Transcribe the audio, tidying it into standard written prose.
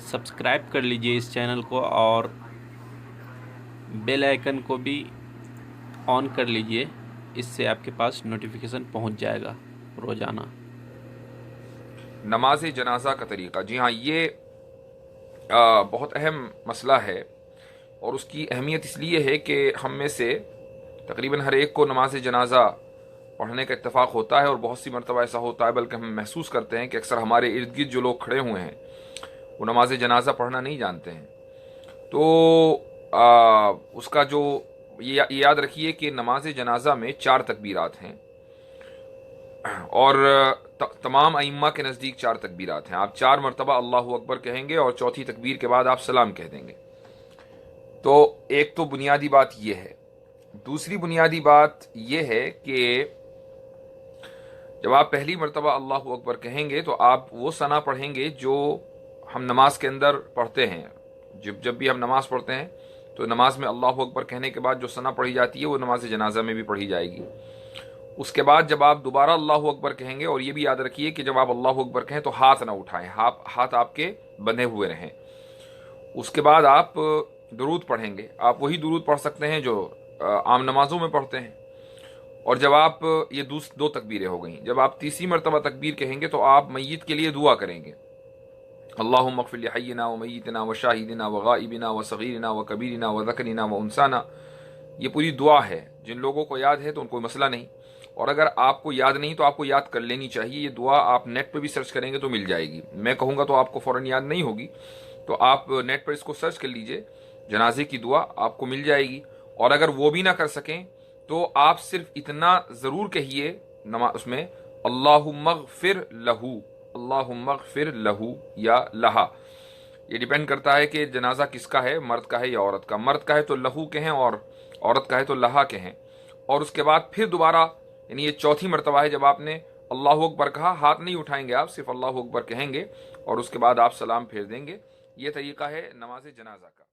Subscribe कर लीजिए इस चैनल को और बेल आइकन को भी ऑन कर लीजिए। इससे आपके पास नोटिफिकेशन पहुंच जाएगा रोज़ाना। नमाज जनाजा का तरीक़ा, जी हाँ, ये बहुत अहम मसला है। और उसकी अहमियत इसलिए है कि हम में से तकरीबन हर एक को नमाज जनाजा पढ़ने का इत्तेफाक होता है, और बहुत सी मरतबा ऐसा होता है, बल्कि हम महसूस करते हैं कि अक्सर हमारे इर्द गिर्द जो लोग खड़े हुए हैं वो नमाज जनाजा पढ़ना नहीं जानते हैं। तो उसका जो ये याद रखिए कि नमाज जनाजा में 4 तकबीरात हैं, और तमाम अइम्मा के नज़दीक 4 तकबीरात हैं। आप 4 मरतबा अल्लाह अकबर कहेंगे और चौथी तकबीर के बाद आप सलाम कह देंगे। तो एक तो बुनियादी बात यह है। दूसरी बुनियादी बात यह है कि जब आप पहली मरतबा अल्लाह अकबर कहेंगे तो आप वो सना पढ़ेंगे जो हम नमाज के अंदर पढ़ते हैं। जब जब भी हम नमाज पढ़ते हैं तो नमाज में अल्लाह अकबर कहने के बाद जो सना पढ़ी जाती है वो नमाज जनाजा में भी पढ़ी जाएगी। उसके बाद जब आप दोबारा अल्लाह अकबर कहेंगे, और ये भी याद रखिए कि जब आप अल्लाह अकबर कहें तो हाथ ना उठाएं, हाथ आपके बंधे हुए रहें। उसके बाद आप दुरूद पढ़ेंगे। आप वही दुरूद पढ़ सकते हैं जो आम नमाजों में पढ़ते हैं। और जब आप ये 2 तकबीरें हो गई, जब आप तीसरी मरतबा तकबीर कहेंगे तो आप मैयत के लिए दुआ करेंगे। अल्लाहुम्मा अग़फ़िर लि हय्यिना व मय्यितिना व शाहिदिना व गाइबिना व सगीरिना व कबीरिना व ज़करिना व उनसाना। ये पूरी दुआ है। जिन लोगों को याद है तो उनको मसला नहीं, और अगर आपको याद नहीं तो आपको याद कर लेनी चाहिए। ये दुआ आप नेट पर भी सर्च करेंगे तो मिल जाएगी। मैं कहूँगा तो आपको फ़ौरन याद नहीं होगी, तो आप नेट पर इसको सर्च कर लीजिए, जनाजे की दुआ आपको मिल जाएगी। और अगर वो भी ना कर सकें तो आप सिर्फ इतना ज़रूर कहिए उसमें, अल्लाहुम्मा अग़फ़िर लहू, अल्लाहुम्मा अग़फ़िर लहू या लहा। ये डिपेंड करता है कि जनाजा किसका है, मर्द का है या औरत का। मर्द का है तो लहू कहें और औरत का है तो लहा कहें। और उसके बाद फिर दोबारा, यानी ये चौथी मरतबा है जब आपने अल्लाहु अकबर कहा, हाथ नहीं उठाएंगे, आप सिर्फ अल्लाहु अकबर कहेंगे और उसके बाद आप सलाम फेर देंगे। ये तरीका है नमाज जनाजा का।